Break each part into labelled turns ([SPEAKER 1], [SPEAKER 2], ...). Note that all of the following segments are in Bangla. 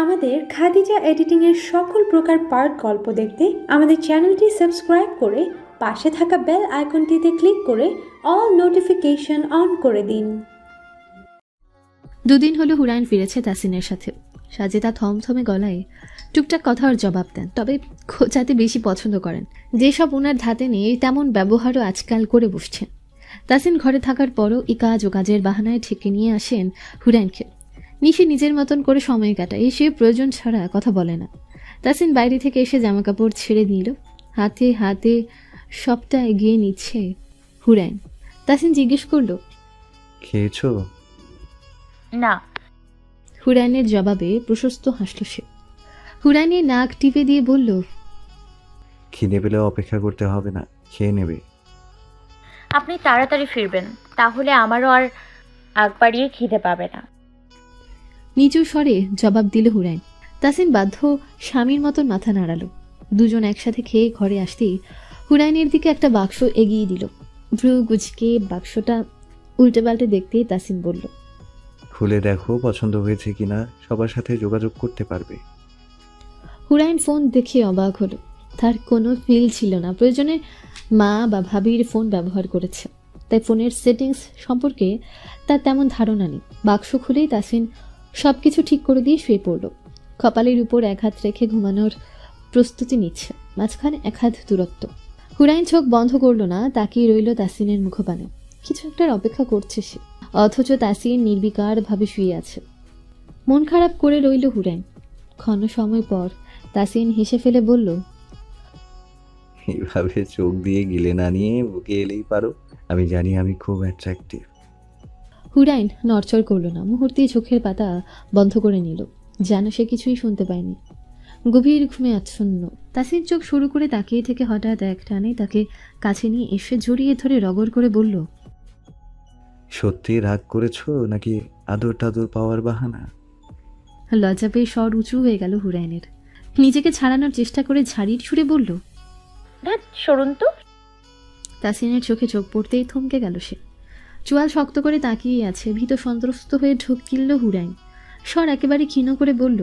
[SPEAKER 1] আমাদের খাদিজা এডিটিং এর সকল প্রকার পার্ট গল্প দেখতে আমাদের চ্যানেলটি সাবস্ক্রাইব করে পাশে থাকা বেল আইকনটিতে ক্লিক করে অল নোটিফিকেশন অন করে দিন।
[SPEAKER 2] দুদিন হলো হুরাইন ফিরেছে তাসিনের সাথে। সাজেদা থমথমে গলায় টুকটাক কথার জবাব দেন, তবে খোঁচাতে বেশি পছন্দ করেন। যেসব ওনার ধাতে নেই তেমন ব্যবহারও আজকাল করে বসছেন। তাসিন ঘরে থাকার পরও এই কাজ ও কাজের বাহানায় ঠেকে নিয়ে আসেন হুরাইনকে। নিশি নিজের মতন করে সময় কাটায়, সে প্রয়োজন ছাড়া কথা বলে না। তাসিন বাইরে থেকে এসে জামাকাপড় ছেড়ে নিল, হাতে হাতে সবটা এগিয়ে নিচ্ছে হুরাইন। তাসিন জিজ্ঞেস করল,
[SPEAKER 3] খেয়েছো?
[SPEAKER 4] না।
[SPEAKER 2] হুরাইনের জবাবে প্রশস্ত হাসল সে। হুরাইনের নাক টিপে দিয়ে বলল,
[SPEAKER 3] খিদে পেলে অপেক্ষা করতে হবে না, খেয়ে নেবে।
[SPEAKER 4] আপনি তাড়াতাড়ি ফিরবেন, তাহলে আমারও আর আগ বাড়িয়ে খিদে পাবে না।
[SPEAKER 2] নিচু স্বরে জবাব দিল হুরাইন। তাসিন বাধ্য স্বামীর মতন মাথা নাড়ালো। দুজন একসাথে খেয়ে ঘরে আসতেই হুরাইনের দিকে একটা বাক্স এগিয়ে দিল। ভ্রু গুজকে বাক্সটা উল্টে পাল্টে দেখতেই তাসিন বলল,
[SPEAKER 3] খুলে দেখো পছন্দ হয়েছে কিনা, সবার সাথে যোগাযোগ করতে পারবে।
[SPEAKER 2] হুরাইন ফোন দেখে অবাক হলো। তার কোনো ফিল ছিল না প্রয়োজনে মা বা ভাবির ফোন ব্যবহার করেছে, তাই ফোনের সেটিংস সম্পর্কে তার তেমন ধারণা নেই। বাক্স খুলেই তাসিন সবকিছু ঠিক করে দিয়ে শুয়ে পড়ল। কপালের উপর এক হাত রেখে ঘুমানোর প্রস্তুতি নিচ্ছে, মাঝখানে এক হাত দূরত্ব। হুরাইন চোখ বন্ধ করল না, তাকিয়ে রইল তাসিনের মুখপানে। কিছু একটার অপেক্ষা করছে সে, অথচ তাসিন নির্বিকার ভাবে শুয়ে আছে। মন খারাপ করে রইল হুরাইন। ক্ষণ সময় পর তাসিন হেসে ফেলে বলল,
[SPEAKER 3] এইভাবে চোখ দিয়ে গিলে না নিয়ে বুকে এলেই পারো। আমি জানি আমি খুব অ্যাট্রাক্টিভ।
[SPEAKER 2] হুরাইন নড়চড় করল না, মুহূর্তেই চোখের পাতা বন্ধ করে নিল, যেন সে কিছুই শুনতে পায়নি। গভীর ঘুমে আচ্ছন্ন তাসিন চোখ শুরু করে তাকিয়ে থেকে হঠাৎ এক টানে তাকে কাছে নিয়ে এসে জড়িয়ে ধরে রগড় করে বলল,
[SPEAKER 3] সত্যি রাগ করেছো নাকি আদর টাদর পাওয়ার বাহানা?
[SPEAKER 2] লজ্জা পেয়ে স্বর উঁচু হয়ে গেল হুরাইনের। নিজেকে ছাড়ানোর চেষ্টা করে ঝাড়ির ছুড়ে বলল,
[SPEAKER 4] ধ্যাৎ, সরুন তো।
[SPEAKER 2] তাসিনের চোখে চোখ পড়তেই থমকে গেল সে। চোয়াল শক্ত করে তাকিয়ে আছে, ভীত সন্ত্রস্ত হয়ে ঢোক গিলল হুরাইন। স্বর একেবারে ক্ষীণ করে বলল,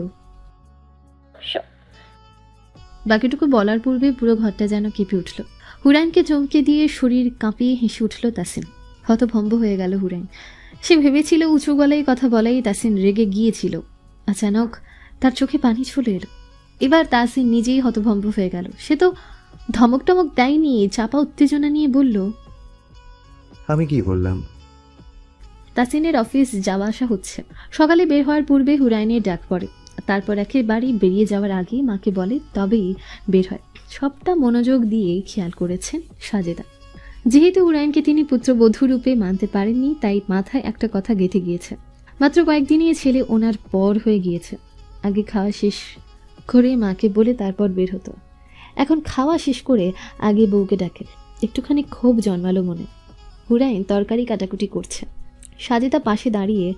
[SPEAKER 2] বাকিটুকু বলার পূর্বে পুরো ঘরটা যেন কেঁপে উঠল। হুরাইনকে চমকে দিয়ে শরীর কাঁপিয়ে হেসে উঠল তাসিন। হতভম্ব হয়ে গেল হুরাইন। সে ভেবেছিল উঁচু গলায় কথা বলাই তাসিন রেগে গিয়েছিল। আচানক তার চোখে পানি চলে এলো। এবার তাসিন নিজেই হতভম্ব হয়ে গেল। সে তো ধমক টমক দেয়নি, চাপা উত্তেজনা নিয়ে বলল,
[SPEAKER 3] আমি কি করলাম?
[SPEAKER 2] তাসিনের অফিস যাওয়া আসা হচ্ছে। সকালে বের হওয়ার পূর্বে হুরাইনের ডাক পড়ে, তারপর একেবারে বেরিয়ে যাওয়ার আগেই মাকে বলে তবেই বের হয়। সবটা মনোযোগ দিয়ে খেয়াল করেছেন সাজেদা। যেহেতু হুরাইনকে তিনি পুত্রবধূ রূপে মানতে পারেননি, তাই মাথায় একটা কথা গেঁথে গিয়েছে। মাত্র কয়েকদিনই ছেলে ওনার পর হয়ে গিয়েছে। আগে খাওয়া শেষ করে মাকে বলে তারপর বের হতো, এখন খাওয়া শেষ করে আগে বউকে ডাকে। একটুখানি ক্ষোভ জন্মালো মনে। হুরাইন তরকারি কাটাকুটি করছে, সাজেদা পাশে দাঁড়িয়ে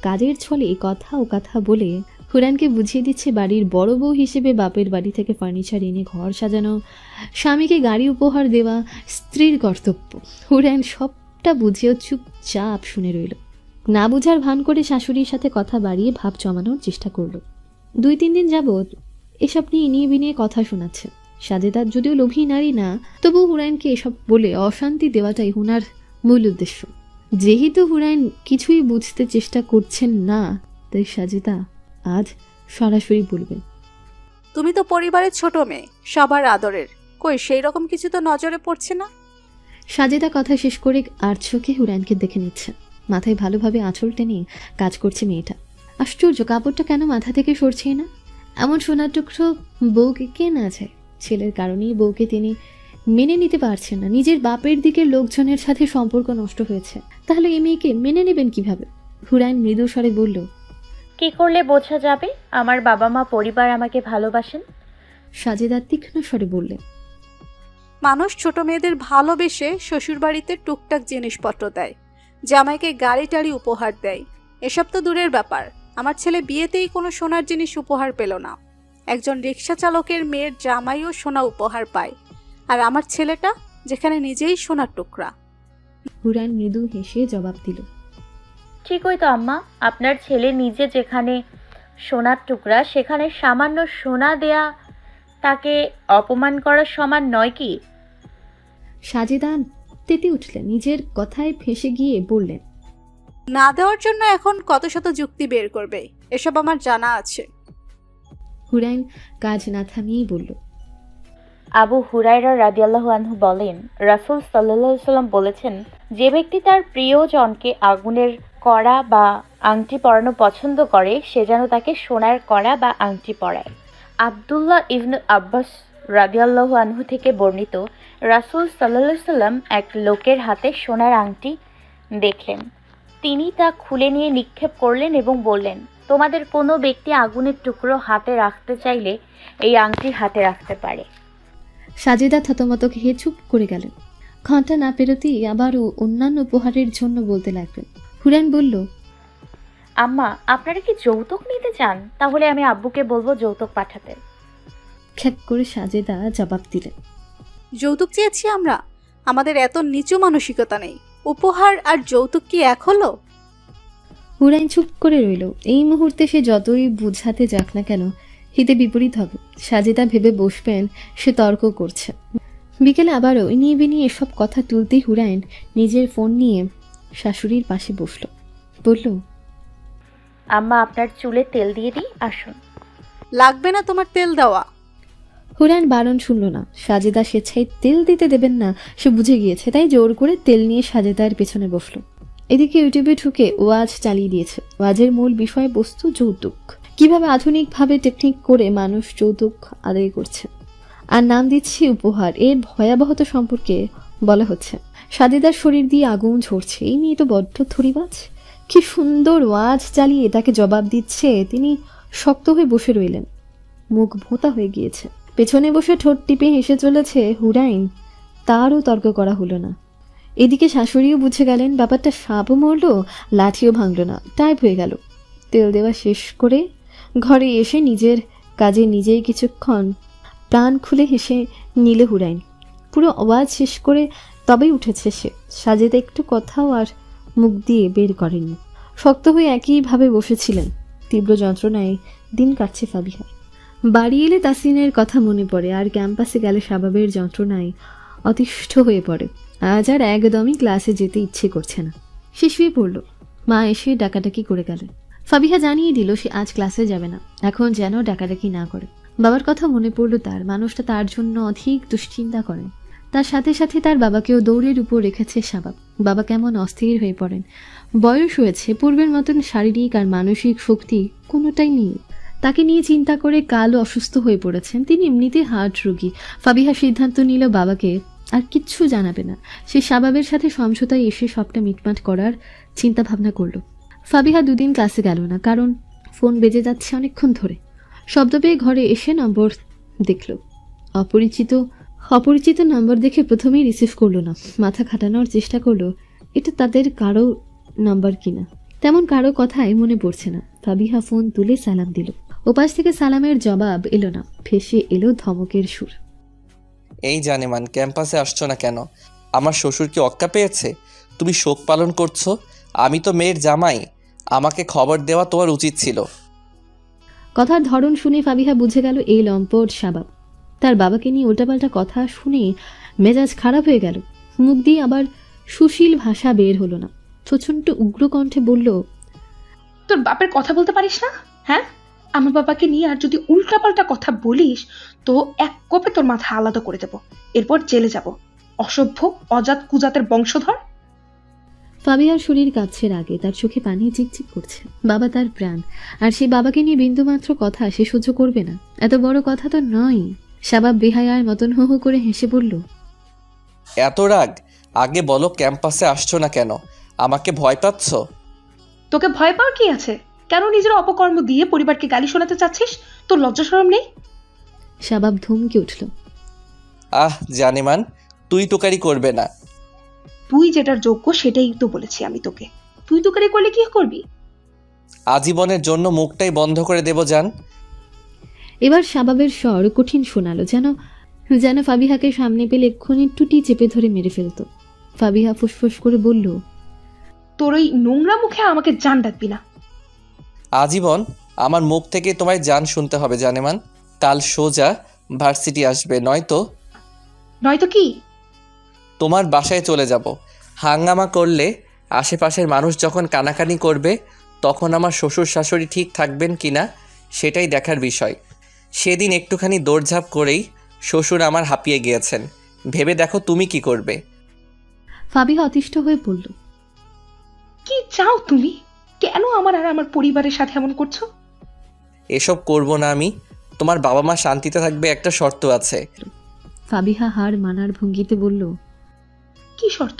[SPEAKER 2] কাজের ছলে কথা ও কথা বলে হুরাইনকে বুঝিয়ে দিচ্ছে বাড়ির বড় বউ হিসেবে বাপের বাড়ি থেকে ফার্নিচার এনে ঘর সাজানো, স্বামীকে গাড়ি উপহার দেওয়া স্ত্রীর কর্তব্য। হুরাইন সবটা বুঝেও চুপচাপ শুনে রইল। না বুঝার ভান করে শাশুড়ির সাথে কথা বাড়িয়ে ভাব জমানোর চেষ্টা করল। 2-3 দিন যাবৎ এসব নিয়ে ইনিয়ে বিনিয়ে কথা শোনাচ্ছে। সাজেদার যদিও লোভী নারী না, তবু হুরাইনকে এসব বলে অশান্তি দেওয়াটাই হুনার মূল উদ্দেশ্য। যেহেতু হুরাইন কিছুই বুঝতে চেষ্টা করছেন না, তাই সাজেদা আজ সরাসরি বলবেন,
[SPEAKER 5] তুমি তো পরিবারের ছোট মেয়ে, সবার আদরের, কই সেই রকম কিছু তো নজরে পড়ছে না।
[SPEAKER 2] সাজেদা কথা শেষ করে আর চোখে হুরাইনকে দেখে নিচ্ছে। মাথায় ভালোভাবে আঁচল টেনে কাজ করছে মেয়েটা। আশ্চর্য, কাপড়টা কেন মাথা থেকে সরছে না? এমন সোনার টুকরো বউকে কে না চায়? ছেলের কারণেই বউকে তিনি মেনে নিতে পারছেন না। নিজের বাপের দিকের লোকজনের সাথে সম্পর্ক নষ্ট হয়েছে, তাহলে এই মেয়েকে মেনে নেবেন কিভাবে? হুরাইন মৃদু স্বরে বলল,
[SPEAKER 4] কি করলে বোঝা যাবে আমার বাবা মা পরিবার আমাকে ভালোবাসেন?
[SPEAKER 2] সাজেদা তীক্ষ্ণ স্বরে বললেন,
[SPEAKER 5] মানুষ ছোট মেয়েদের ভালোবেসে শ্বশুরবাড়িতে টুকটাক জিনিসপত্র দেয়, জামাইকে গাড়ি টাড়ি উপহার দেয়। এসব তো দূরের ব্যাপার, আমার ছেলে বিয়েতেই কোনো সোনার জিনিস উপহার পেল না। একজন রিক্সা চালকের মেয়ের জামাইও সোনা উপহার পায়, আর আমার ছেলেটা যেখানে নিজেই সোনার টুকরা।
[SPEAKER 2] হুরাইন মৃদু হেসে জবাব দিল,
[SPEAKER 4] ঠিকই তো আম্মা, আপনার ছেলে নিজে যেখানে সোনার টুকরা সেখানে সামান্য সোনা দেয়া তাকে অপমান করার সমান নয় কি?
[SPEAKER 2] সাজেদা তেতে উঠলেন, নিজের কথায় ফেঁসে গিয়ে বললেন,
[SPEAKER 5] না দেওয়ার জন্য এখন কত শত যুক্তি বের করবে, এসব আমার জানা আছে।
[SPEAKER 2] হুরাইন কাজ না থামিয়েই বলল,
[SPEAKER 4] আবু হুরায়রা রাদিয়াল্লাহু আনহু বলেন, রাসূল সাল্লাল্লাহু আলাইহি সাল্লাম বলেছেন, যে ব্যক্তি তার প্রিয়জনকে আগুনের কড়া বা আংটি পরানো পছন্দ করে সে যেন তাকে সোনার কড়া বা আংটি পরায়। আব্দুল্লাহ ইবনে আব্বাস রাদিয়াল্লাহু আনহু থেকে বর্ণিত, রাসূল সাল্লাল্লাহু আলাইহি সাল্লাম এক লোকের হাতে সোনার আংটি দেখলেন। তিনি তা খুলে নিয়ে নিক্ষেপ করলেন এবং বললেন, তোমাদের কোনো ব্যক্তি আগুনের টুকরো হাতে রাখতে চাইলে এই আংটি হাতে রাখতে পারে।
[SPEAKER 2] সাজেদা থতমত খেয়ে চুপ করে গেলেন। ঘন্টা না পেরোতেই আবারও অন্যান্য উপহারের জন্য বলতে লাগলেন। হুরাইন বলল,
[SPEAKER 4] আম্মা, আপনারা কি যৌতুক নিতে চান? তাহলে আমি আব্বুকে বলবো যৌতুক পাঠাতে।
[SPEAKER 2] খ্যাক করে সাজেদা জবাব দিলেন,
[SPEAKER 5] যৌতুক চেয়েছি আমরা? আমাদের এত নিচু মানসিকতা নেই। উপহার আর যৌতুক কি এক হলো?
[SPEAKER 2] হুরাইন চুপ করে রইল। এই মুহূর্তে সে যতই বুঝাতে যাক না কেন হিতে বিপরীত হবে। সাজেদা ভেবে বসবেন সে তর্ক করছে। বিকেলে আবারও নিয়ে বিনিয়ে এসব কথা তুলতেই হুরাইন নিজের ফোন নিয়ে শাশুড়ির পাশে বসল। বলল,
[SPEAKER 4] আম্মা, আপনার চুলে তেল দিয়ে দিই, আসুন।
[SPEAKER 5] লাগবে না তোমার তেল দেওয়া।
[SPEAKER 2] হুরাইন বারণ শুনল না। সাজেদা স্বেচ্ছায় তেল দিতে দেবেন না সে বুঝে গিয়েছে, তাই জোর করে তেল নিয়ে সাজেদার পেছনে বসলো। এদিকে ইউটিউবে ঢুকে ওয়াজ চালিয়ে দিয়েছে। ওয়াজের মূল বিষয়বস্তু যৌতুক, কিভাবে আধুনিকভাবে টেকনিক করে মানুষ যৌতুক আদায় করছে, আর নাম দিচ্ছে উপহার। এর ভয়াবহতা সম্পর্কে বলা হচ্ছে। সাজেদার শরীর দিয়ে আগুন ঝরছে। এই মেয়ে তো বড্ড থরিবাজ। কি সুন্দর ওয়াজ চালিয়ে তাকে জবাব দিচ্ছে। তিনি শক্ত হয়ে বসে রইলেন, মুখ ভোঁতা হয়ে গিয়েছে। পেছনে বসে ঠোঁট টিপে হেসে চলেছে হুরাইন। তারও তর্ক করা হলো না। এদিকে শাশুড়িও বুঝে গেলেন ব্যাপারটা। সাপও মরল, লাঠিও ভাঙল না, টাইপ হয়ে গেল। তেল দেওয়া শেষ করে ঘরে এসে নিজের কাজে নিজেই কিছুক্ষণ প্রাণ খুলে হেসে নিলে হুরাইন। পুরো আওয়াজ শেষ করে তবেই উঠেছে সে। সাজেদা একটু কথাও আর মুখ দিয়ে বের করেননি। শক্ত হয়ে একইভাবে বসেছিলেন। তীব্র যন্ত্রণায় দিন কাটছে ফাবিহা। বাড়ি এলে তাসিনের কথা মনে পড়ে, আর ক্যাম্পাসে গেলে শাবাবের যন্ত্রণায় অতিষ্ঠ হয়ে পড়ে। আজ আর একদমই ক্লাসে যেতে ইচ্ছে করছে না। সে শুয়ে পড়ল। মা এসে ডাকাডাকি করে গেলেন। ফাবিহা জানিয়ে দিল সে আজ ক্লাসে যাবে না। এখন যেন ডাকাডাকি না করে। বাবার কথা মনে পড়ল তার। মানুষটা তার জন্য অধিক দুশ্চিন্তা করেন। তার সাথে সাথে তার বাবাকেও দৌড়ের উপর রেখেছে শাবাব। বাবা কেমন অস্থির হয়ে পড়েন। বয়স হয়েছে, পূর্বের মতন শারীরিক আর মানসিক শক্তি কোনোটাই নেই। তাকে নিয়ে চিন্তা করে কালও অসুস্থ হয়ে পড়েছেন। তিনি এমনিতে হার্ট রোগী। ফাবিহা সিদ্ধান্ত নিল বাবাকে আর কিচ্ছু জানাবে না। সে শাবাবের সাথে সমঝোতায় এসে সবটা মিটমাট করার চিন্তা ভাবনা করলো। ফাবিহা দুদিন ক্লাসে গেল না, কারণ ফোন বেজে যাচ্ছে অনেকক্ষণ ধরে। শব্দ পেয়ে ঘরে এসে নম্বর দেখল। অপরিচিত নম্বর দেখে প্রথমেই রিসিভ করলো না। মাথা খাটানোর চেষ্টা করলো এটা তাদের কারো নাম্বার কিনা। তেমন কারো কথাই মনে পড়ছে না। ফাবিহা ফোন তুলে সালাম দিল। ওপাশ থেকে সালামের জবাব এলো না। ফেসে এলো ধমকের সুর।
[SPEAKER 6] এই জানেমান, ক্যাম্পাসে আসছো না কেন? আমার শ্বশুর কি অক্কা পেয়েছে? তুমি শোক পালন করছো? আমি তো মেয়ের জামাই, আমাকে খবর দেওয়া তোমার উচিত ছিল।
[SPEAKER 2] কথার ধরন শুনে ফাবিহা বুঝে গেল এই লম্পট শাবাব। তার বাবাকে নিয়ে উল্টাপাল্টা কথা শুনে মেজাজ খারাপ হয়ে গেল। মুখ দিয়ে আবার সুশীল ভাষা বের হলো না। প্রচণ্ড উগ্র কণ্ঠে বলল,
[SPEAKER 7] তোর বাপের কথা বলতে পারিস না? হ্যাঁ, আমার বাবাকে নিয়ে আর যদি উল্টাপাল্টা কথা বলিস তো এক কোপে তোর মাথা আলাদা করে দেব, এরপর জেলে যাব। অসভ্য, অজাত কুজাতের বংশধর।
[SPEAKER 2] ফাবিহার শরীর কাঁপছে রাগে। তার চোখে পানি চিকচিক করছে। বাবা তার প্রাণ, আর সেই বাবাকে নিয়ে বিন্দুমাত্র কথা সে সহ্য করবে না। এত বড় কথা তো নয়। শাবাব বেহায়ার মতন হো হো করে হেসে বলল,
[SPEAKER 6] এত রাগ? আগে বলো ক্যাম্পাসে আসছো না কেন? আমাকে ভয় পাচ্ছ?
[SPEAKER 7] তোকে ভয় পাওয়ার কি আছে? কেন নিজের অপকর্ম দিয়ে পরিবারকে গালি শোনাতে চাচ্ছিস? তোর লজ্জা শরম নেই?
[SPEAKER 2] শাবাব ধমকে উঠল।
[SPEAKER 6] জানেমান, তুই তোকারি করবে না।
[SPEAKER 7] তুই যেটার যোগ্য সেটাই তো বলেছি আমি তোকে। তুই তোকারি করলে কি করবি?
[SPEAKER 6] আজীবনের জন্য মুখটাই বন্ধ করে দেব জান।
[SPEAKER 2] এবার শাবাবের স্বর কঠিন শোনালো, যেন ফাবিহাকে সামনে পেলে এক্ষুনি টুটি চেপে ধরে মেরে ফেলত। ফাবিহা ফুসফুস করে বলল,
[SPEAKER 7] তোর ওই নোংরা মুখে আমাকে জান ডাকবি না।
[SPEAKER 6] আজীবন আমার মুখ থেকে তোমায় জান শুনতে হবে জানেমান। কাল সোজা ভার্সিটি আসবে,
[SPEAKER 7] নয়তো কি?
[SPEAKER 6] তোমার বাসায় চলে যাব। হাঙ্গামা করলে আশেপাশের মানুষ যখন কানাকানি করবে তখন আমার শ্বশুর শাশুড়ি ঠিক থাকবেন কিনা সেটাই দেখার বিষয়। সেদিন একটুখানি দৌড়ঝাঁপ করেই শ্বশুর আমার হাঁপিয়ে গিয়েছেন। ভেবে দেখো তুমি কি করবে।
[SPEAKER 2] ফাবিহা অতিষ্ঠ হয়ে বলল,
[SPEAKER 7] কি চাও তুমি? কেন আমার আর আমার পরিবারের সাথে এমন করছো?
[SPEAKER 6] এসব করব না আমি। তোমার বাবা মা শান্তিতে থাকবে একটা শর্ত আছে।
[SPEAKER 2] ফাবিহা হার মানার ভঙ্গিতে বলল,
[SPEAKER 7] কি শর্ত?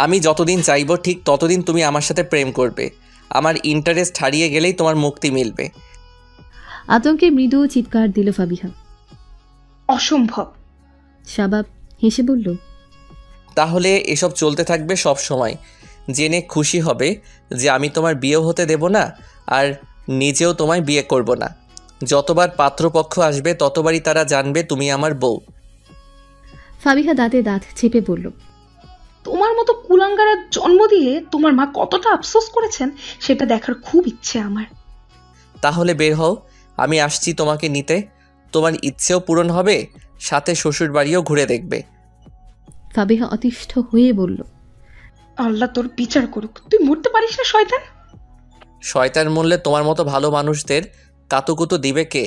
[SPEAKER 6] আমি যতদিন চাইব ঠিক ততদিন তুমি আমার সাথে প্রেম করবে। আমার ইন্টারেস্ট হারিয়ে গেলেই তোমার মুক্তি মিলবে।
[SPEAKER 2] আতঙ্কে মৃদু চিৎকার দিল ফাবিহা।
[SPEAKER 7] অসম্ভব।
[SPEAKER 2] শাবাব হেসে বলল,
[SPEAKER 6] তাহলে এসব চলতে থাকবে সব সময়। জেনে খুশি হবে যে আমি তোমার বিয়ে হতে দেব না, আর নিজেও তোমায় বিয়ে করব না। যতবার পাত্রপক্ষ আসবে ততবারই তারা জানবে তুমি আমার বউ।
[SPEAKER 2] ফাবিহা দাঁতে দাঁত চেপে বলল,
[SPEAKER 7] তোমার মতো কুলাঙ্গারের জন্ম দিয়ে তোমার মা কতটা আফসোস করেছেন সেটা দেখার খুব ইচ্ছে আমার।
[SPEAKER 6] তাহলে বের হও, আমি আসছি তোমাকে নিতে। তোমার ইচ্ছেও পূরণ হবে, সাথে শ্বশুর বাড়িও ঘুরে দেখবে।
[SPEAKER 2] ফাবিহা অতিষ্ঠ হয়ে বলল,
[SPEAKER 7] আল্লাহ তোর বিচার করুক, তুই মরতে পারিস না শয়তান।
[SPEAKER 6] শয়তান মূল্যে তোমার মতো ভালো মানুষদের কাতুকুতু দিবে কে?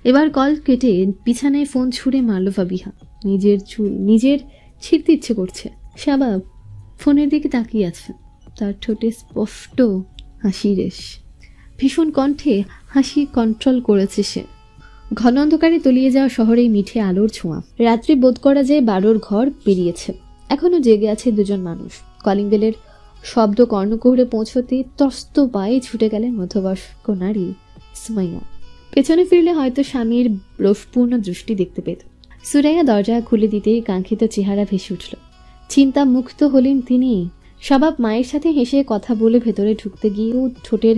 [SPEAKER 2] এবার কল কেটে বিছানায় ফোন ছুঁড়ে মারল ফাবিহা। নিজের চুল নিজের ছিঁড়তে ইচ্ছে করছে। শাবাব ফোনের দিকে তাকিয়ে আছে, তার ঠোঁটে স্পষ্ট হাসি রেশ। ভীষণ কণ্ঠে হাসি কন্ট্রোল করেছে সে। ঘন অন্ধকারে তলিয়ে যাওয়া শহরে মিঠে আলোর ছোঁয়া। রাত্রি বোধ করা যায় 12র ঘর পেরিয়েছে। এখনো জেগে আছে দুজন মানুষ। কলিং বেলের শব্দ কর্ণকুহরে পৌঁছতে ত্রস্ত পায়ে ছুটে গেলেন মধ্যবয়স্ক নারী সুমাইয়া। পেছনে ফিরলে হয়তো স্বামীর রোষপূর্ণ দৃষ্টি দেখতে পেত। সুরাইয়া দরজা খুলে দিতেই কাঙ্ক্ষিত চেহারা ভেসে উঠল। চিন্তা মুক্ত হলেন তিনি। শাবাব মায়ের সাথে হেসে কথা বলে ভেতরে ঢুকতে গিয়েও ঠোঁটের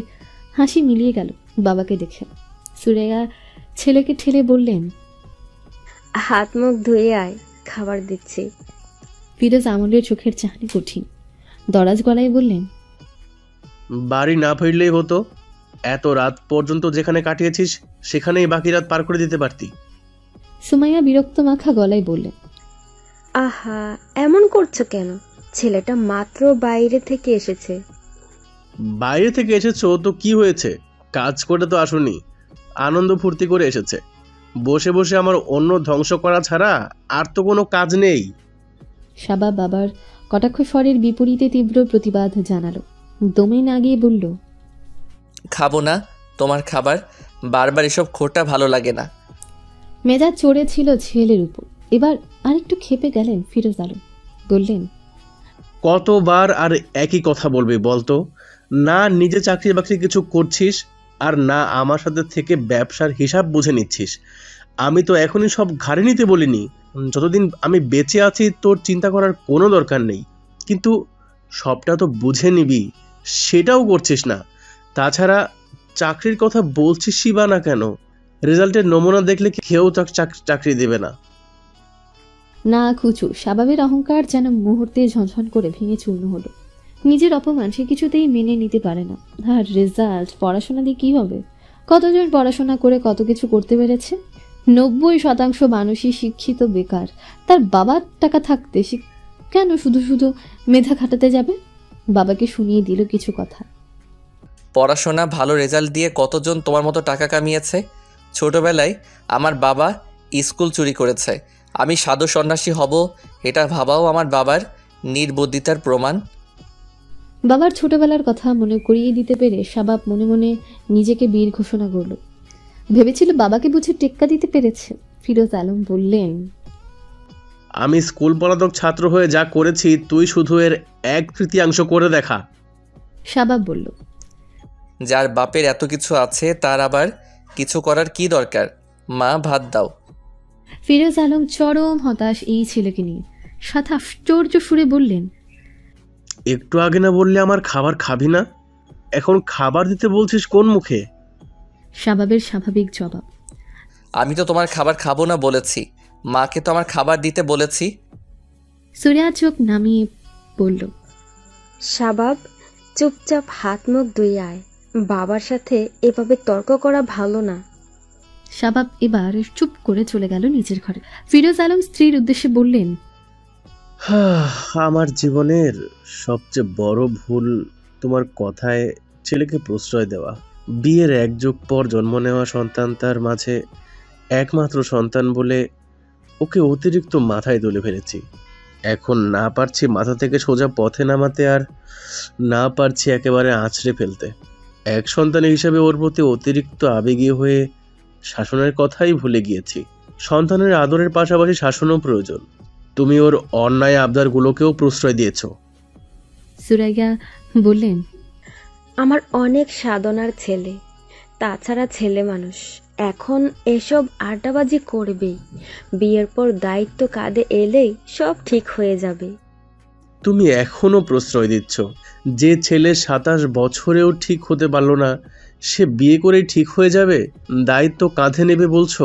[SPEAKER 2] হাসি মিলিয়ে গেল বাবাকে দেখে। সুরাইয়া ছেলেকে ঠেলে বললেন,
[SPEAKER 8] হাত মুখ ধুয়ে আয়, খাবার দিচ্ছি।
[SPEAKER 2] ফিরোজ আমলের চোখের চাহনি কঠিন। দরাজ গলায় বললেন,
[SPEAKER 9] বাড়ি না ফিরলেই হতো। এত রাত পর্যন্ত যেখানে কাটিয়েছিস সেখানেই বাকি রাত পার করে দিতে পারতি।
[SPEAKER 2] সুমাইয়া বিরক্ত মাখা গলায় বললেন,
[SPEAKER 8] আহা, এমন করছো কেন? ছেলেটা মাত্র বাইরে থেকে এসেছে।
[SPEAKER 9] বাইরে থেকে এসেছো তো কি হয়েছে? কাজ করে তো আসুনি, আনন্দ ফুর্তি করে এসেছে। বসে বসে আমার অন্য ধ্বংস করা ছাড়া আর তো কোনো কাজ নেই।
[SPEAKER 2] শাবাব বাবার কটাক্ষ স্বরের বিপরীতে তীব্র প্রতিবাদ জানালো। দমে না গিয়ে বলল,
[SPEAKER 6] খাবো না তোমার খাবার। বারবার এসব খোটা ভালো লাগে না।
[SPEAKER 2] মেজাজ চড়েছিল ছেলের উপর। এবার আরেকটু খেপে গেলেন ফিরোজ আলম। বললেন,
[SPEAKER 9] কতবার আর একই কথা বলবি বলতো? না নিজে চাকরি বাকরি কিছু করছিস, আর না আমার সাথে থেকে ব্যবসার হিসাব বুঝে নিচ্ছিস। আমি তো এখনই সব ঘাড়ে নিতে বলিনি। যতদিন আমি বেঁচে আছি তোর চিন্তা করার কোনো দরকার নেই, কিন্তু সবটা তো বুঝে নিবি, সেটাও করছিস না। তাছাড়া চাকরির কথা বলছিসই বা না কেন? রেজাল্টের নমুনা দেখলে কেউ চাকরি দেবে না।
[SPEAKER 2] না খুচু শাবাবের অহংকার যেন মুহূর্তে ঝনঝন করে ভেঙে চূর্ণ হলো। নিজের অপমান সে কিছুতেই মেনে নিতে পারে না। আর রেজাল্ট, পড়াশোনা দিয়ে কি হবে? কতজন পড়াশোনা করে কত কিছু করতে পেরেছে। 90% মানুষই শিক্ষিত বেকার। তার বাবার টাকা থাকতে সে কেন শুধু শুধু মেধা খাটাতে যাবে? বাবাকে শুনিয়ে দিল কিছু কথা।
[SPEAKER 6] পড়াশোনা ভালো রেজাল্ট দিয়ে কতজন তোমার মতো টাকা কামিয়েছে? ছোটবেলায় আমার বাবা স্কুল চুরি করেছে। আমি সাধু সন্ন্যাসী হব এটা ভাবাও আমার বাবার নির্বুদ্ধিতার প্রমাণ।
[SPEAKER 2] বাবার ছোটবেলার কথা মনে করিয়ে দিতে পেরে শাবাব মনে মনে নিজেকে বীর ঘোষণা করল। ভেবেছিল বাবাকে বুঝে টেক্কা দিতে পেরেছে। ফিরোজ আলম বললেন,
[SPEAKER 9] আমি স্কুল পলাতক ছাত্র হয়ে যা করেছি তুই শুধু এর 1/3 করে দেখা।
[SPEAKER 2] শাবাব বলল,
[SPEAKER 6] যার বাপের এত কিছু আছে তার আবার কিছু করার কি দরকার? মা ভাত দাও।
[SPEAKER 2] ফিরোজ আলম চরম হতাশ এই ছেলেকে নিয়ে। সাথে আশ্চর্য সুরে বললেন,
[SPEAKER 9] একটু আগে না বললে আমার খাবার খাবি না? এখন খাবার দিতে বলছিস কোন মুখে?
[SPEAKER 2] শাবাবের স্বাভাবিক জবাব,
[SPEAKER 6] আমি তো তোমার খাবার খাবো না বলেছি, মাকে তো আমার খাবার দিতে বলেছি।
[SPEAKER 2] সুরিয়া চোখ নামিয়ে বলল,
[SPEAKER 8] শাবাব, চুপচাপ হাত মুখ ধুয়ে আয়। বাবার সাথে এভাবে তর্ক করা ভালো না।
[SPEAKER 2] শাবাব এবার চুপ করে চলে গেল নিচের ঘরে। ফিরোজ আলম স্ত্রীর উদ্দেশ্যে বললেন,
[SPEAKER 9] আমার জীবনের সবচেয়ে বড় ভুল তোমার কথায় ছেলেকে প্রশ্রয় দেওয়া। বিয়ের 1 যুগ পর জন্ম নেওয়া সন্তান তার মাঝে একমাত্র সন্তান বলে ওকে অতিরিক্ত মাথায় তুলে ফেলেছি। এখন না পারছি মাথা থেকে সোজা পথে নামাতে, আর না পারছি একেবারে আঁচড়ে ফেলতে। এক সন্তান হিসেবে ওর প্রতি অতিরিক্ত আবেগী হয়ে শাসনের কথাই ভুলে গিয়েছি। সন্তানের আদরের পাশাপাশি শাসনও প্রয়োজন। তুমি ওর অন্যায় আবদারগুলোকেও প্রশ্রয় দিয়েছ।
[SPEAKER 2] সুরাইয়া বললেন,
[SPEAKER 8] আমার অনেক সাধনার ছেলে, তাছাড়া ছেলে মানুষ, এখন এসব আড্ডাবাজি করবেই। বিয়ের পর দায়িত্ব কাঁধে এলেই সব ঠিক হয়ে যাবে।
[SPEAKER 9] তুমি এখনো প্রশ্রয় দিচ্ছ। যে ছেলে 27 বছরেও ঠিক হতে পারলো না, সে বিয়ে করেই ঠিক হয়ে যাবে, দায়িত্ব কাঁধে নেবে বলছো?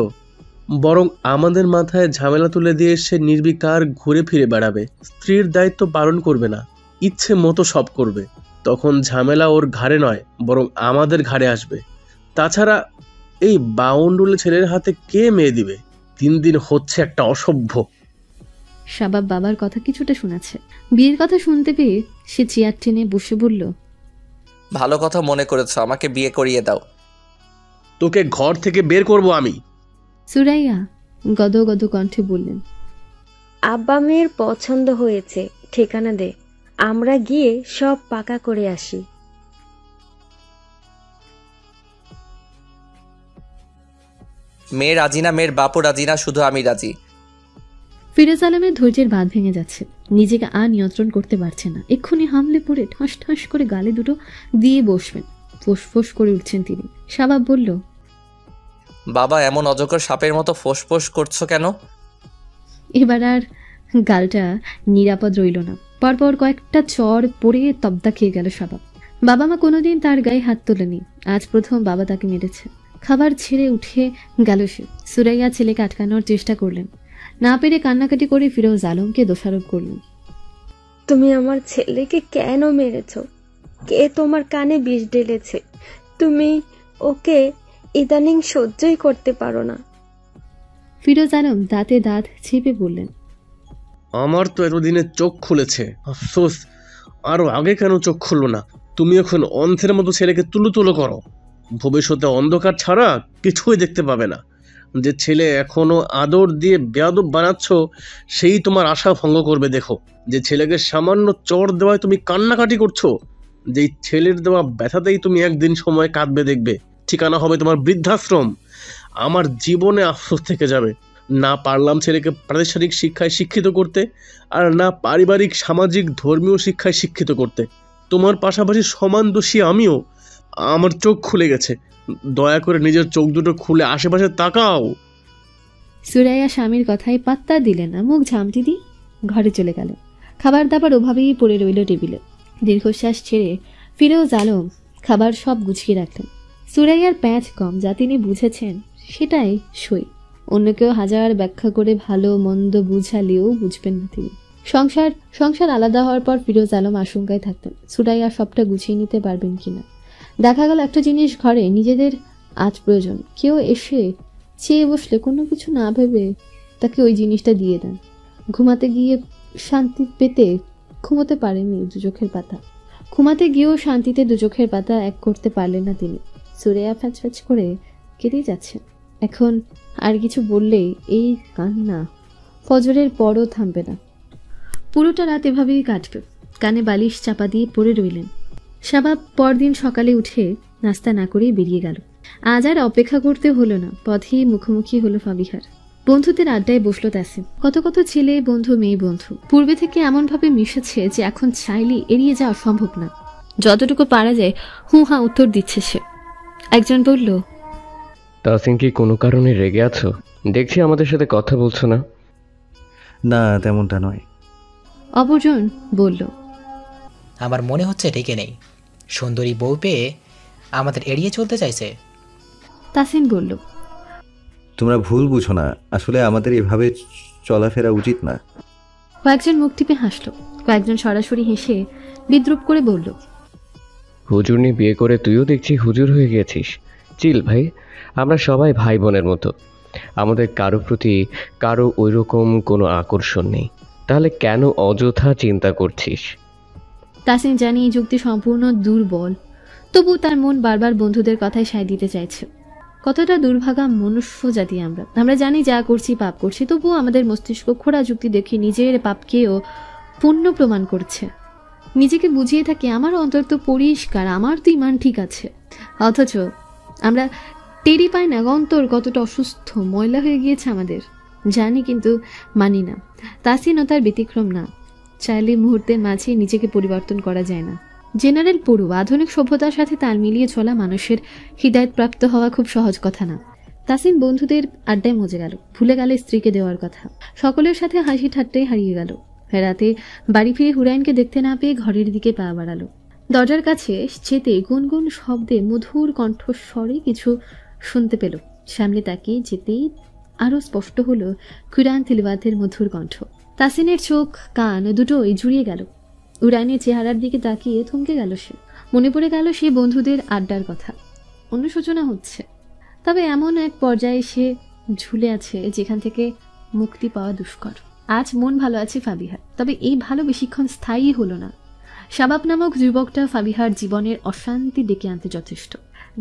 [SPEAKER 9] বরং আমাদের মাথায় ঝামেলা তুলে দিয়ে সে নির্বিকার ঘুরে ফিরে বেড়াবে, স্ত্রীর দায়িত্ব পালন করবে না, ইচ্ছে মতো সব করবে। তখন ঝামেলা ওর ঘাড়ে নয়, বরং আমাদের ঘাড়ে আসবে। তাছাড়া এই বাউন্ডুলে ছেলের হাতে কে মেয়ে দিবে? দিন দিন হচ্ছে একটা অসভ্য।
[SPEAKER 2] শাবাব বাবার কথা কিছুটা শোনাচ্ছে। বিয়ের কথা শুনতে পেয়ে সে চেয়ার টেনে বসে বলল,
[SPEAKER 6] ভালো কথা মনে করেছো, আমাকে বিয়ে করিয়ে দাও।
[SPEAKER 9] তোকে ঘর থেকে বের করব আমি।
[SPEAKER 2] সুরাইয়া গদগদ কণ্ঠে বললেন,
[SPEAKER 8] আব্বা মেয়ের পছন্দ হয়েছে, ঠিকানা দে, আমরা গিয়ে সব পাকা করে আসি।
[SPEAKER 6] মেয়ে রাজি না, মেয়ের বাপও রাজি না, শুধু আমি রাজি।
[SPEAKER 2] ফিরোজ আলমের ধৈর্যের বাঁধ ভেঙে যাচ্ছে। নিজেকে আর নিয়ন্ত্রণ করতে পারছে না। এক্ষুনি হামলে পড়ে ঠাস ঠাস করে গালে দুটো দিয়ে বসবেন। ফোঁস করে উঠছেন তিনি। শাবাব বলল,
[SPEAKER 6] বাবা, এমন অজগর সাপের মতো ফোঁস করছো কেন?
[SPEAKER 2] এবার আর গালটা নিরাপদ রইল না। পরপর কয়েকটা চর পড়ে তবদা খেয়ে গেল শাবাব। বাবা মা কোনোদিন তার গায়ে হাত তোলেনি, আজ প্রথম বাবা তাকে মেরেছে। খাবার ছেড়ে উঠে গেল সে। সুরাইয়া ছেলেকে আটকানোর চেষ্টা করলেন, না পেরে কান্নাকাটি করে ফিরোজ আলমকে দোষারোপ করলেন।
[SPEAKER 8] তুমি আমার ছেলেকে কেন মেরেছ? কে তোমার কানে বিষ ঢেলেছে? তুমি ওকে ইদানিং সহ্যই করতে পারো না।
[SPEAKER 2] ফিরোজ আলম দাঁতে দাঁত চেপে বললেন,
[SPEAKER 9] আমার তো এতদিনে চোখ খুলেছে, আফসোস আরো আগে কেন চোখ খুললো না। তুমি এখন অন্ধের মতো ছেলেকে তুলো করো। ভবিষ্যতে অন্ধকার ছাড়া কিছুই দেখতে পাবে না। যে ছেলে এখনো আদর দিয়ে বেয়াদব বানাচ্ছ, সেই তোমার আশা ভঙ্গ করবে। দেখো, যে ছেলেকে সামান্য চড় দেওয়ায় তুমি কান্নাকাটি করছো, যেই ছেলের দেওয়া ব্যথাতেই তুমি একদিন সময় কাঁদবে, দেখবে ঠিকানা হবে তোমার বৃদ্ধাশ্রম। আমার জীবনে আফসোস থেকে যাবে। না পারলাম ছেলেকে প্রাতিষ্ঠানিক শিক্ষায় শিক্ষিত করতে, আর না পারিবারিক সামাজিক ধর্মীয় শিক্ষায় শিক্ষিত করতে। তোমার পাশাপাশি সমান দোষী আমিও। আমার চোখ খুলে গেছে, দয়া করে নিজের চোখ দুটো খুলে আশেপাশে তাকাও।
[SPEAKER 2] সুরাইয়া স্বামীর কথায় পাত্তা দিলেন না, মুখ ঝামটি দিয়ে ঘরে চলে গেল। খাবার দাবার ওভাবেই পড়ে রইল টেবিলে। দীর্ঘশ্বাস ছেড়ে ফিরোজ আলম খাবার সব গুছিয়ে রাখলেন। সুরাইয়ার প্যাঁচ কম, যা তিনি বুঝেছেন সেটাই সই। অন্য কেউ হাজার ব্যাখ্যা করে ভালো মন্দ বুঝালেও বুঝবেন না তিনি। সংসার আলাদা হওয়ার পর ফিরোজ আলম আশঙ্কায় থাকতেন সুরাইয়া সবটা গুছিয়ে নিতে পারবেন কিনা। দেখা গেল একটা জিনিস ঘরে নিজেদের আজ প্রয়োজন, কেউ এসে চেয়ে বসলে কোনো কিছু না ভেবে তাকে ওই জিনিসটা দিয়ে দেন। ঘুমাতে গিয়ে শান্তি পেতে ঘুমোতে পারেননি দু চোখের পাতা। ঘুমাতে গিয়েও শান্তিতে দু চোখের পাতা এক করতে পারলেন না তিনি। সুরাইয়া ফ্যাচ করে কেঁদেই যাচ্ছেন। এখন আর কিছু বললেই এই কান্না ফজরের পরও থামবে না। পুরোটা রাত এভাবেই কাটবে। কানে বালিশ চাপা দিয়ে পড়ে রইলেন। শাবাব পরদিন সকালে উঠে নাস্তা না করেই বেরিয়ে গেল। আজ আর অপেক্ষা করতে হলো না, পথেই মুখোমুখি হলো ফাবিহার। বন্ধুদের আড্ডায় বসলো তাসিম। কত ছেলে বন্ধু, মেয়ে বন্ধু। পূর্বে থেকে এমনভাবে মিশেছে যে এখন চাইলে এড়িয়ে যাওয়া সম্ভব না। যতটুকু পারা যায় হু হা উত্তর দিচ্ছে সে। একজন বলল,
[SPEAKER 10] তাসিম কি কোনো কারণে রেগে আছো? দেখছি আমাদের সাথে কথা বলছো না।
[SPEAKER 3] না, তেমনটা নয়।
[SPEAKER 2] অপরজন বলল,
[SPEAKER 11] আমার মনে হচ্ছে রেগে নেই, সুন্দরী বউ পেয়ে আমাদের এড়িয়ে চলতে চাইছে।
[SPEAKER 2] তাসিম বলল,
[SPEAKER 3] তোমরা ভুল বুঝো না, আসলে আমাদের এভাবে চলাফেরা উচিত না।
[SPEAKER 2] কয়েকজন মুখ টিপে হাসলো। কয়েকজন সরাসরি হেসে বিদ্রুপ করে বলল,
[SPEAKER 10] হুজুর নিয়ে বিয়ে করে তুইও দেখছি হুজুর হয়ে গেছিস। চিল ভাই, আমরা সবাই ভাই বোনের মতো, আমাদের কারো প্রতি কারো ওইরকম কোনো আকর্ষণ নেই, তাহলে কেন অযথা চিন্তা করছিস?
[SPEAKER 2] তাসিন জানি এই যুক্তি সম্পূর্ণ দুর্বল, তবু তার মন বারবার বন্ধুদের কথায় সায় দিতে চাইছে। কতটা দুর্ভাগা মনুষ্য জাতি আমরা জানি যা করছি পাপ করছি, তবুও আমাদের মস্তিষ্ক খোঁড়া যুক্তি দেখে নিজের পাপকেও পুণ্য প্রমাণ করছে। নিজেকে বুঝিয়ে থাকি আমার অন্তর তো পরিষ্কার, আমার তো ইমান ঠিক আছে, অথচ আমরা টেরি পাই না অন্তর কতটা অসুস্থ ময়লা হয়ে গিয়েছে আমাদের। জানি কিন্তু মানি না। তাসিনও তার ব্যতিক্রম না। চাইলে মুহূর্তের মাঝে নিজেকে পরিবর্তন করা যায় না। জেনারেল পড়ু আধুনিক সভ্যতার সাথে তাল মিলিয়ে চলা মানুষের হৃদায়তপ্রাপ্ত হওয়া খুব সহজ কথা না। তাসিন বন্ধুদের আড্ডায় মজে গেল, ভুলে গেল স্ত্রীকে দেওয়ার কথা, সকলের সাথে হাসি ঠাট্টাই হারিয়ে গেল। রাতে বাড়ি ফিরে হুরাইনকে দেখতে না পেয়ে ঘরের দিকে পা বাড়ালো। দরজার কাছে যেতে গুনগুন শব্দে মধুর কণ্ঠস্বরে কিছু শুনতে পেল। সামনে তাকিয়ে যেতেই আরো স্পষ্ট হলো কুরআন তিলাওয়াতের মধুর কণ্ঠ। তাসিনের চোখ কান দুটোই জুড়িয়ে গেল। হুরাইনের চেহারার দিকে তাকিয়ে থমকে গেল সে। মনে পড়ে গেল সেই বন্ধুদের আড্ডার কথা। অনুশোচনা হচ্ছে, তবে এমন এক পর্যায়ে সে ঝুলে আছে যেখান থেকে মুক্তি পাওয়া দুষ্কর। আজ মন ভালো আছে ফাবিহার, তবে এই ভালো বেশিক্ষণ স্থায়ী হলো না। শাবাব নামক যুবকটা ফাবিহার জীবনের অশান্তি ডেকে আনতে যথেষ্ট।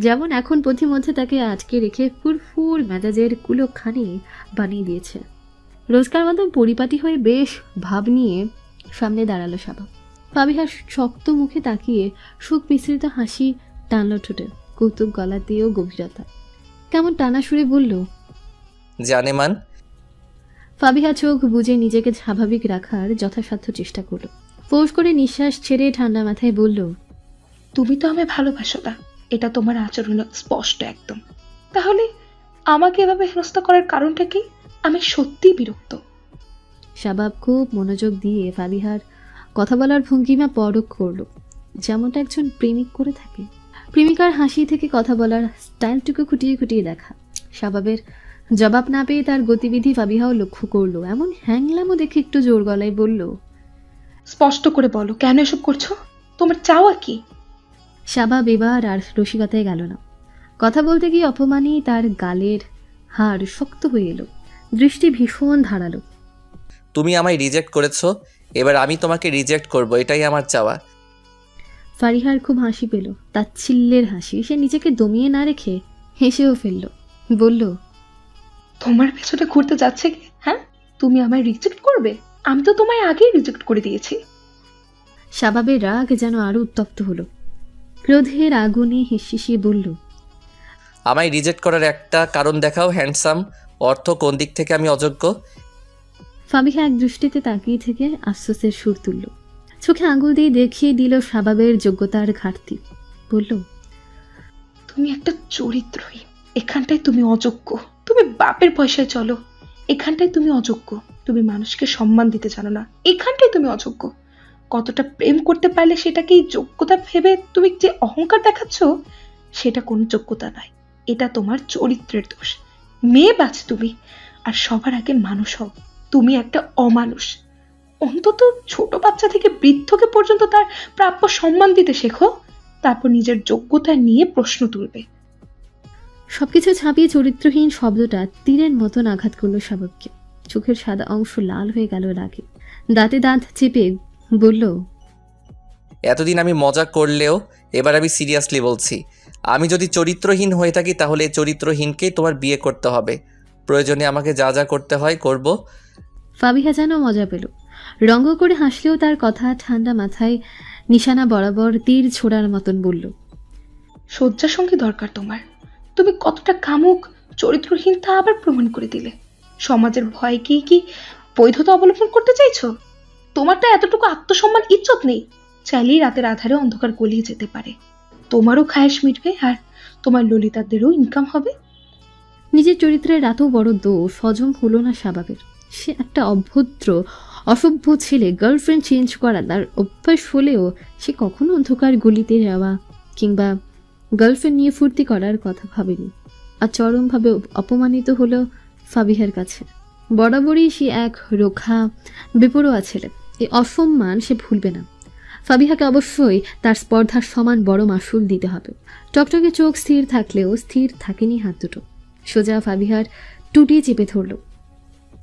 [SPEAKER 2] যেমন এখন পথিমধ্যে তাকে আটকে রেখে ফুরফুর মেজাজের কুলোখানি বানিয়ে দিয়েছে। রোজকার মতন পরিপাটি হয়ে বেশ ভাব নিয়ে সামনে দাঁড়ালো শাবাব। ফাবিহার শক্ত মুখে তাকিয়ে সুখ মিশ্রিত হাসি টানল ঠোঁটে, কৌতুক গলাতেও গভীরতা। কেমন টানা সুরে বলল,
[SPEAKER 6] জানেমান।
[SPEAKER 2] ফাবিহা চোখ বুজে নিজেকে স্বাভাবিক রাখার যথাসাধ্য চেষ্টা করল। ফোঁস করে নিঃশ্বাস ছেড়ে ঠান্ডা মাথায় বলল,
[SPEAKER 7] তুমি তো আমায় ভালোবাসো না, এটা তোমার আচরণ স্পষ্ট একদম। তাহলে আমাকে এভাবে হেনস্থা করার কারণটা কি? আমি সত্যিই বিরক্ত।
[SPEAKER 2] শাবাব খুব মনোযোগ দিয়ে ফাবিহার কথা বলার ভঙ্গিমা পরখ করল, যেমনটা একজন প্রেমিক করে থাকে। প্রেমিকার হাসি থেকে কথা বলার স্টাইলটুকু খুঁটিয়ে খুঁটিয়ে দেখা। শাবাবের জবাব না পেয়ে তার গতিবিধি ফাবিহাও লক্ষ্য করলো। এমন হ্যাংলামও দেখে একটু জোর গলায় বলল,
[SPEAKER 7] স্পষ্ট করে বলো, কেন এসব করছো? তোমার চাওয়া কি?
[SPEAKER 2] শাবাব এবার আর রসিকতায় গেল না। কথা বলতে গিয়ে অপমানে তার গালের হাড় শক্ত হয়ে এলো, দৃষ্টি ভীষণ ধারালো।
[SPEAKER 6] তুমি আমায় রিজেক্ট করেছো, এবার আমি তোমাকে রিজেক্ট করব, এটাই আমার চাওয়া।
[SPEAKER 2] ফারিহার খুব হাসি পেল, তাচ্ছিল্যের হাসি। সে নিজেকে দমিয়ে না রেখে হেসেও ফেলল, বলল,
[SPEAKER 7] তোমার পেছনে ঘুরতে যাচ্ছে কি? হ্যাঁ, তুমি আমায় রিজেক্ট করবে? আমি তো তোমায় আগেই রিজেক্ট করে দিয়েছি।
[SPEAKER 2] শাবাবের রাগ যেন আরো উত্তপ্ত হলো। ক্রোধের আগুনে হিসিয়ে বলল,
[SPEAKER 6] আমায় রিজেক্ট করার একটা কারণ দেখাও হ্যান্ডসাম। অর্থ কোন দিক থেকে আমি অযোগ্য?
[SPEAKER 2] ফাবিহা এক দৃষ্টিতে তাকিয়ে থেকে আফসোসের সুর তুলল, চোখে আঙুল দিয়ে দেখিয়ে দিল শাবাবের যোগ্যতার ঘাটতি। বলল,
[SPEAKER 7] তুমি একটা চরিত্রহীন, এখানটায় তুমি অযোগ্য। তুমি বাপের পয়সায় চলো, এখানটায় তুমি অযোগ্য। তুমি মানুষকে সম্মান দিতে জানো না, এখানটায় তুমি অযোগ্য। কতটা প্রেম করতে পারলে সেটাকেই যোগ্যতা ভেবে তুমি যে অহংকার দেখাচ্ছ, সেটা কোনো যোগ্যতা নয়, এটা তোমার চরিত্রের দোষ। মেয়ে বাছ তুমি, আর সবার আগে মানুষ হও। তুমি একটা অমানুষ। অন্তত ছোট বাচ্চা থেকে বৃদ্ধকে পর্যন্ত তার প্রাপ্য সম্মান দিতে শেখো, তারপর নিজের যোগ্যতা নিয়ে প্রশ্ন তুলবে।
[SPEAKER 2] সবকিছু ছাপিয়ে চরিত্রহীন শব্দটা তীরের মতন আঘাত করলো শাবাবকে। চোখের সাদা অংশ লাল হয়ে গেল রাগে। দাঁতে দাঁত চেপে বলল,
[SPEAKER 6] এতদিন আমি মজা করলেও এবার আমি সিরিয়াসলি বলছি, আমি যদি চরিত্রহীন হয়ে থাকি তাহলে চরিত্রহীনকেই তোমার বিয়ে করতে হবে। প্রয়োজনে আমাকে যা যা করতে হয় করব।
[SPEAKER 2] ফাবিহা যেন মজা পেল, রঙ্গ করে হাসলেও তার কথা ঠান্ডা মাথায় নিশানা বরাবর তীর ছোড়ার মতন বলল,
[SPEAKER 7] শয্যা সঙ্গী দরকার তোমার। তুমি কতটা কামুক, চরিত্রহীন তা আবার প্রমাণ করে দিলে। সমাজের ভয়কেই কি বৈধতা অবলম্বন করতে চাইছো? তোমারটা এতটুকু আত্মসম্মান ইজ্জত নেই। চাইলেই রাতের আধারে অন্ধকার গলিয়ে যেতে পারে। তোমারও খায়েশ মিটবে, আর তোমার ললিতাদেরও ইনকাম হবে।
[SPEAKER 2] নিজের চরিত্রের এত বড় দোষ হজম হলো না শাবাবের। সে একটা অভদ্র অসভ্য ছেলে, গার্লফ্রেন্ড চেঞ্জ করা তার অভ্যাস হলেও সে কখনো অন্ধকার গলিতে যাওয়া কিংবা গার্লফ্রেন্ড নিয়ে ফুর্তি করার কথা ভাবেনি। আর চরমভাবে অপমানিত হলো ফাবিহার কাছে। বরাবরই সে এক রোখা বেপরোয়া ছেলে, এই অসম্মান সে ভুলবে না। ফাবিহাকে অবশ্যই তার স্পর্ধার সমান বড় মাসুল দিতে হবে। টকটকে চোখ স্থির থাকলেও স্থির থাকেনি হাত দুটো। সোজা ফাবিহার টুটি চেপে ধরল।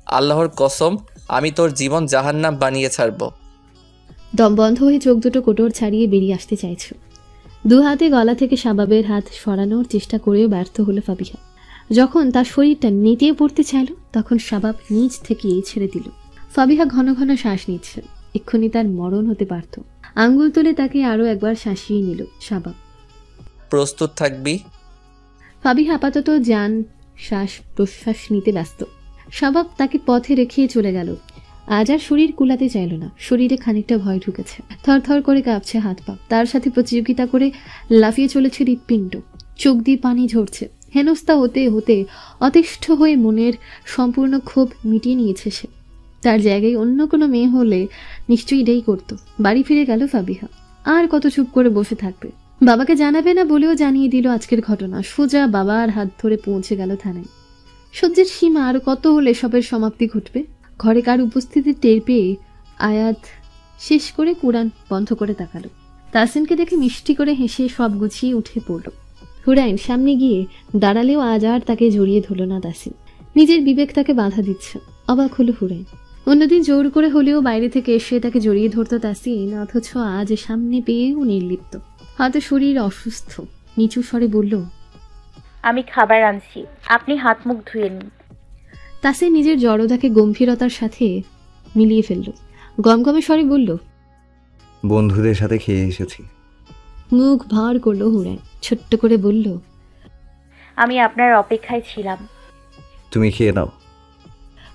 [SPEAKER 6] আল্লাহর কসম, আমি তোর জীবন জাহান্নাম বানিয়ে ছাড়ব।
[SPEAKER 2] দম বন্ধ হয়ে চোখ দুটো কোটর ছাড়িয়ে বেরিয়ে আসতে চাইছ। দু হাতে গলা থেকে শাবাবের হাত সরানোর চেষ্টা করেও ব্যর্থ হলো ফাবিহা। যখন তার শরীরটা নেতিয়ে পড়তে চাইল তখন শাবাব নিজ থেকেই ছেড়ে দিল। ফাবিহা ঘন ঘন শ্বাস নিচ্ছে, এক্ষুনি তার মরণ হতে পারত। আঙ্গুল তুলে তাকে আরো একবার শাসিয়ে নিল শাবাব।
[SPEAKER 6] প্রস্তুত থাকবি?
[SPEAKER 2] ফাবিহা আপাতত যান শ্বাস প্রশ্বাস নিতে ব্যস্ত। শাবাব তাকে পথে রেখে চলে গেল। আজ আর শরীর কুলাতে চাইল না, শরীরে খানিকটা ভয় ঢুকেছে। থরথর করে কাঁপছে হাত পা। তার সাথে প্রতিযোগিতা করে লাফিয়ে চলেছে হৃৎপিণ্ড। চোখ দিয়ে পানি ঝরছে। হেনস্থা হতে হতে অতিষ্ঠ হয়ে মনের সম্পূর্ণ ক্ষোভ মিটিয়ে নিয়েছে সে। তার জায়গায় অন্য কোনো মেয়ে হলে নিশ্চয়ই এটাই করত। বাড়ি ফিরে গেল ফাবিহা। আর কত চুপ করে বসে থাকবে? বাবাকে জানাবে না বলেও জানিয়ে দিল আজকের ঘটনা। সোজা বাবার হাত ধরে পৌঁছে গেল থানায়। সহ্যের সীমা আর কত হলে সবের সমাপ্তি ঘটবে? ঘরে কার উপস্থিতি টের পেয়ে আয়াত শেষ করে কুরআন বন্ধ করে তাকালো। তাসিনকে দেখে মিষ্টি করে হেসে সব গুছিয়ে উঠে পড়ল। হুরাইন সামনে গিয়ে দাঁড়ালেও আজ আর তাকে জড়িয়ে ধরল না তাসিন। নিজের বিবেক তাকে বাধা দিচ্ছে। অবাক হলো হুরাইন। অন্যদিন জোর করে হলেও বাইরে থেকে এসে তাকে জড়িয়ে ধরত তাসিন, অথচ আজ সামনে পেয়েও নির্লিপ্ত। হয়তো শরীর অসুস্থ। নিচু স্বরে বলল,
[SPEAKER 4] আমি খাবার আনছি, আপনি হাত মুখ ধুয়ে নিন।
[SPEAKER 2] তাসিন নিজের জড়তাকে গম্ভীরতার সাথে মিলিয়ে ফেলল। গমগমে স্বরে বলল,
[SPEAKER 3] বন্ধুদের সাথে খেয়ে এসেছি।
[SPEAKER 2] মুখ ভার করলো হুরাইন। ছোট্ট করে বলল,
[SPEAKER 4] আমি আপনার অপেক্ষায় ছিলাম।
[SPEAKER 3] তুমি খেয়ে নাও।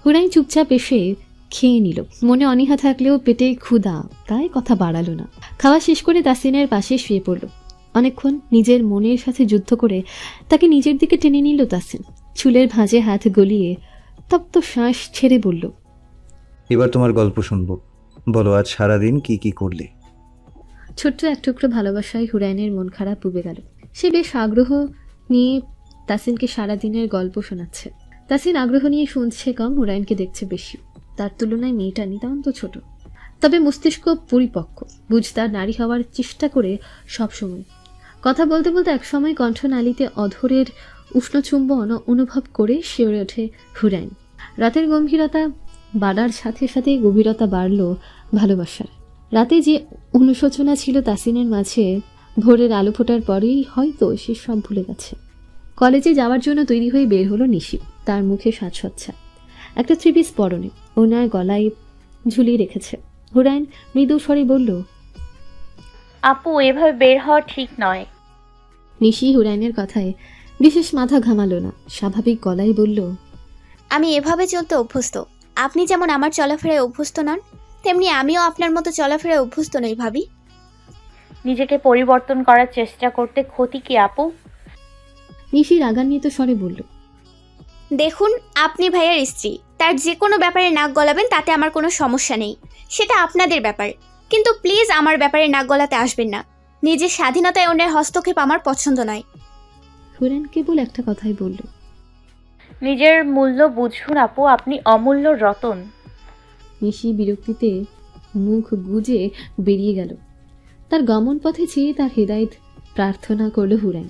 [SPEAKER 2] হুরাইন চুপচাপ এসে খেয়ে নিল। মনে অনীহা থাকলেও পেটে ক্ষুধা, তাই কথা বাড়ালো না। খাওয়া শেষ করে তাসিনের পাশে শুয়ে পড়ল। অনেকক্ষণ নিজের মনের সাথে যুদ্ধ করে তাকে নিজের দিকে টেনে নিল তাসিন। চুলের ভাঁজে হাত গলিয়ে তপ্ত শ্বাস ছেড়ে বলল,
[SPEAKER 3] এবার তোমার গল্প শুনবো। বলো, আজ সারাদিন কি কি করলে?
[SPEAKER 2] ছোট্ট এক টুকরো ভালোবাসায় হুরাইনের মন খারাপ উবে গেল। সে বেশ আগ্রহ নিয়ে তাসিনকে সারাদিনের গল্প শোনাচ্ছে। তাসিন আগ্রহ নিয়ে শুনছে কম, হুরাইনকে দেখছে বেশি। তার তুলনায় মেয়েটা নিতান্ত ছোট, তবে মস্তিষ্ক পরিপক্ক, বুঝতার নারী হওয়ার চেষ্টা করে সবসময়। কথা বলতে বলতে একসময় কণ্ঠনালীতে অধরের উষ্ণচুম্বন অনুভব করে শিউরে ওঠে হুরাইন। রাতের গম্ভীরতা বাড়ার সাথে সাথে গভীরতা বাড়ল ভালোবাসার। রাতে যে অনুশোচনা ছিল তাসিনের মাঝে, ভোরের আলো ফোটার পরেই হয়তো সে সব ভুলে গেছে। কলেজে যাওয়ার জন্য তৈরি হয়ে বের হলো নিশি। তার মুখে সাজসজ্জা, একটা থ্রি-পিস পরনে, ওনার গলায় ঝুলিয়ে রেখেছে। হুরাইন মৃদু স্বরে বলল,
[SPEAKER 4] আপু, এভাবে বের হওয়া ঠিক নয়।
[SPEAKER 2] নিশি হুরাইনের কথায় বিশেষ মাথা ঘামালো না, স্বাভাবিক গলায় বলল,
[SPEAKER 12] আমি এভাবে চলতে অভ্যস্ত। আপনি যেমন আমার চলাফেরায় অভ্যস্ত নন, তেমনি আমিও আপনার মতো চলাফেরায় অভ্যস্ত নই ভাবি।
[SPEAKER 4] নিজেকে পরিবর্তন করার চেষ্টা করতে ক্ষতি কি আপু?
[SPEAKER 2] নিশি রাগান্বিত স্বরে বলল,
[SPEAKER 12] দেখুন, আপনি ভাইয়ার স্ত্রী, তার যে কোনো ব্যাপারে নাক গলাবেন তাতে আমার কোনো সমস্যা নেই, সেটা আপনাদের ব্যাপার। কিন্তু প্লিজ আমার ব্যাপারে নাক গলাতে আসবেন না। নিজের স্বাধীনতায় অন্যের হস্তক্ষেপ আমার পছন্দ নয়।
[SPEAKER 2] হুরাইন কেবল একটা কথাই বলল,
[SPEAKER 4] নিজের মূল্য বুঝুন আপু, আপনি অমূল্য রতন।
[SPEAKER 2] নিশি বিরক্তিতে মুখ গুজে বেরিয়ে গেল। তার গমন পথে চেয়ে তার হেদায়েত প্রার্থনা করল হুরাইন।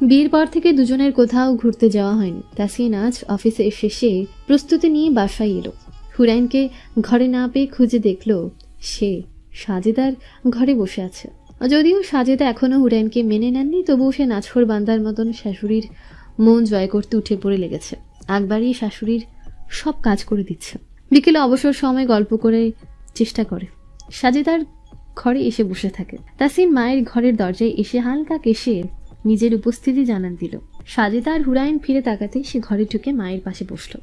[SPEAKER 2] বিয়ের পর থেকে দুজনের কোথাও ঘুরতে যাওয়া হয়নি। তাসিন আজ অফিসে শেষে প্রস্তুতি নিয়ে বাসায় এলো। হুরাইনকে ঘরে না পেয়ে খুঁজে দেখল সে সাজেদার ঘরে বসে আছে। যদিও সাজেদা এখনো হুরাইনকে মেনে নেননি, তবুও সে নাছর বান্দার মতন শাশুড়ির মন জয় করতে উঠে পড়ে লেগেছে। একবারই শাশুড়ির সব কাজ করে দিচ্ছে। বিকেলে অবসর সময় গল্প করে চেষ্টা করে। সাজেদার ঘরে এসে বসে থাকে। তাসিন মায়ের ঘরের দরজায় এসে হালকা কেশে নিজের উপস্থিতি জানান দিল। সাজেদা আর হুরাইন ফিরে তাকাতেই সে ঘরে ঢুকে মায়ের পাশে বসল।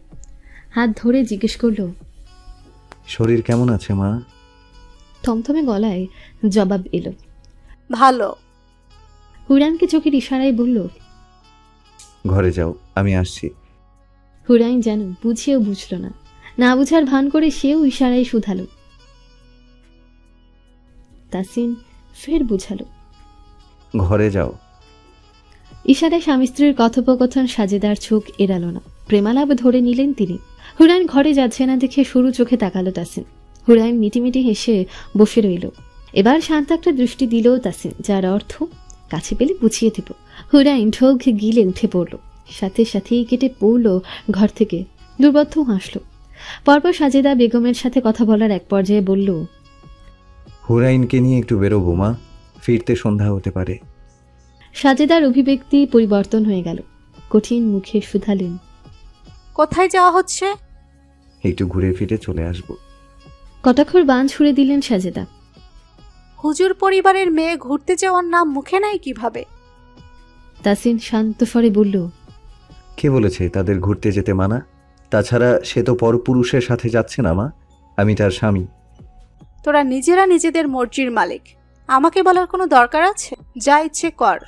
[SPEAKER 2] হাত ধরে জিজ্ঞেস করল,
[SPEAKER 3] শরীর কেমন আছে মা?
[SPEAKER 2] থমথমে গলায় জবাব এলো,
[SPEAKER 5] ভালো।
[SPEAKER 2] হুরাইনকে চোখের ইশারায় বলল,
[SPEAKER 3] ঘরে যাও, আমি আসছি।
[SPEAKER 2] হুরাইন যেন বুঝেও বুঝল না, না বুঝার ভান করে সেও ইশারায় শুধালো। তাসিন ফের বুঝালো,
[SPEAKER 3] ঘরে যাও।
[SPEAKER 2] ইশারায় স্বামী স্ত্রীর কথোপকথন সাজেদার চোখ এড়ালো না। প্রেমালাপ ধরে নিলেন তিনি। হুরাইন ঘরে যাচ্ছে না দেখে সরু চোখে তাকালো তাসিন। হুরাইন মিটিমিটি হেসে বসে রইল। এবার শান্ত একটা দৃষ্টি দিল তাসিন, যার অর্থ কাছে পেলে বুঝিয়ে দেব। হুরাইন ঢোক গিলে উঠে পড়ল, সাথে সাথেই কেটে পড়ল ঘর থেকে। দুর্বদ্ধ হাসল। পরপর সাজেদা বেগমের সাথে কথা বলার এক পর্যায়ে বলল,
[SPEAKER 3] হুরাইনকে নিয়ে একটু বেরোবো মা, ফিরতে সন্ধ্যা হতে পারে।
[SPEAKER 2] সাজেদার অভিব্যক্তি পরিবর্তন হয়ে গেল, কঠিন মুখে শুধালেন,
[SPEAKER 5] কোথায় যাওয়া হচ্ছে?
[SPEAKER 3] একটু ঘুরে ফিরে চলে আসবো।
[SPEAKER 2] কটাক্ষর বান ছুড়ে দিলেন সাজেদা।
[SPEAKER 5] হুজুর পরিবারের মেয়ে ঘুরতে যাওয়ার নাম মুখে নাই কিভাবে?
[SPEAKER 2] তাসিন শান্ত স্বরে বলল,
[SPEAKER 3] কে বলেছে তাদের ঘুরতে যেতে মানা? তাছাড়া সে তো পরপুরুষের সাথে যাচ্ছে না মা, আমি তার স্বামী।
[SPEAKER 5] তোরা নিজেরা নিজেদের মর্জির মালিক, আমাকে বলার কোনো দরকার আছে? যা ইচ্ছে কর।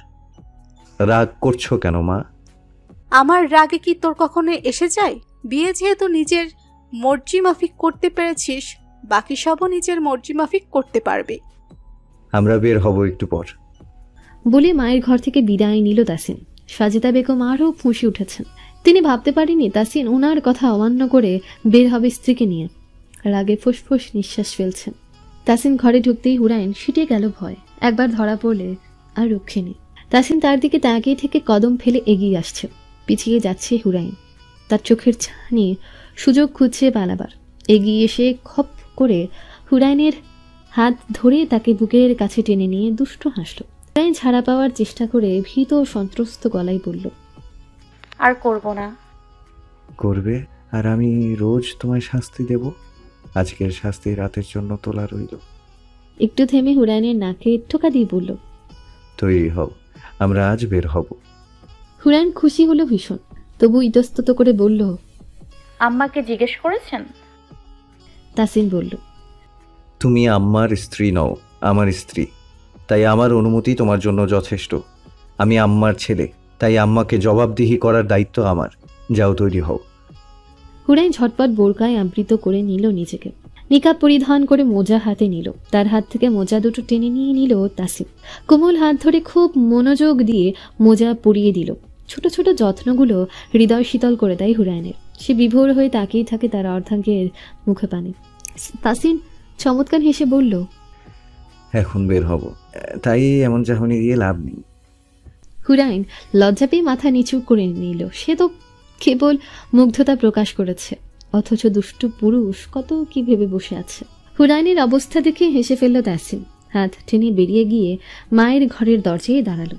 [SPEAKER 3] রাগ করছো কেন মা?
[SPEAKER 5] আমার রাগে কি তোর কখনো এসে যায়? বিয়ে যেহেতু নিজের মর্জি মাফিক করতে পেরেছিস, বাকি সবও নিজের মর্জি মাফিক করতে পারবে।
[SPEAKER 3] আমরা বের হব একটু পর।
[SPEAKER 2] বলে মায়ের ঘর থেকে বিদায় নিল তাসিন। সাজেদা বেগম আরও ফুঁসে উঠেছেন। তিনি ভাবতে পারেনি তাসিন ওনার কথা অমান্য করে বের হবে স্ত্রীকে নিয়ে। রাগে ফুসফুস নিঃশ্বাস ফেলছেন। তাসিন ঘরে ঢুকতেই হুরাইন ছিটে গেল ভয়। একবার ধরা পড়লে আর রক্ষে নেই। তাসিন তার দিকে তাকিয়ে থেকে কদম ফেলে এগিয়ে আসছে। পিছিয়ে যাচ্ছে হুরাইন। তার চোখের ছানি সুযোগ খুঁজছে পালাবার। এগিয়ে এসে খপ করে হুরাইনের হাত ধরে তাকে বুকের কাছে টেনে নিয়ে দুষ্ট হাসল। হুরাইন ছাড়া পাওয়ার চেষ্টা করে ভীত ও সন্ত্রস্ত গলায় বলল,
[SPEAKER 4] আর করব না।
[SPEAKER 3] করবে? আর আমি রোজ তোমায় শাস্তি দেব? আজকের শাস্তি রাতের জন্য তোলা রইল।
[SPEAKER 2] একটু থেমে হুরাইনের নাকে টোকা দিয়ে বলল,
[SPEAKER 3] তৈরি হও, আমরা আজ বের হব।
[SPEAKER 2] হুরাইন খুশি হলো ভীষণ, তবু ইতস্তত করে বলল,
[SPEAKER 4] আম্মাকে জিজ্ঞেস করেছেন?
[SPEAKER 2] তাসিন বলল,
[SPEAKER 3] তুমি আম্মার স্ত্রী নও, আমার স্ত্রী, তাই আমার অনুমতি তোমার জন্য যথেষ্ট। আমি আম্মার ছেলে, তাই আম্মাকে জবাবদিহি করার দায়িত্ব আমার। যাও, তৈরি হও।
[SPEAKER 2] হুরাইন ঝটপট বোরকায় আবৃত করে নিল নিজেকে। নিকাব পরিধান করে মোজা হাতে নিল। তার হাত থেকে মোজা দুটো টেনে নিয়ে নিল তাসিন। কোমল হাত ধরে খুব মনোযোগ দিয়ে মোজা পরিয়ে দিল। ছোট ছোট যত্নগুলো হৃদয় শীতল করে দেয় হুরাইনের। সে বিভোর হয়ে তাকিয়ে থাকে তার অর্ধাঙ্গের মুখে পানে। তাসিন চমৎকার হেসে বলল,
[SPEAKER 3] এখন বের হব, তাই এমন চাহনি দিয়ে লাভ নেই।
[SPEAKER 2] হুরাইন লজ্জা পেয়ে মাথা নিচু করে নিল। সে তো কেবল মুগ্ধতা প্রকাশ করেছে, অথচ দুষ্টু পুরুষ কত কি ভেবে বসে আছে। হুরাইনের অবস্থা দেখে হেসে ফেলল তাসিন। হাত টেনে বেরিয়ে গিয়ে মায়ের ঘরের দরজায় দাঁড়ালো।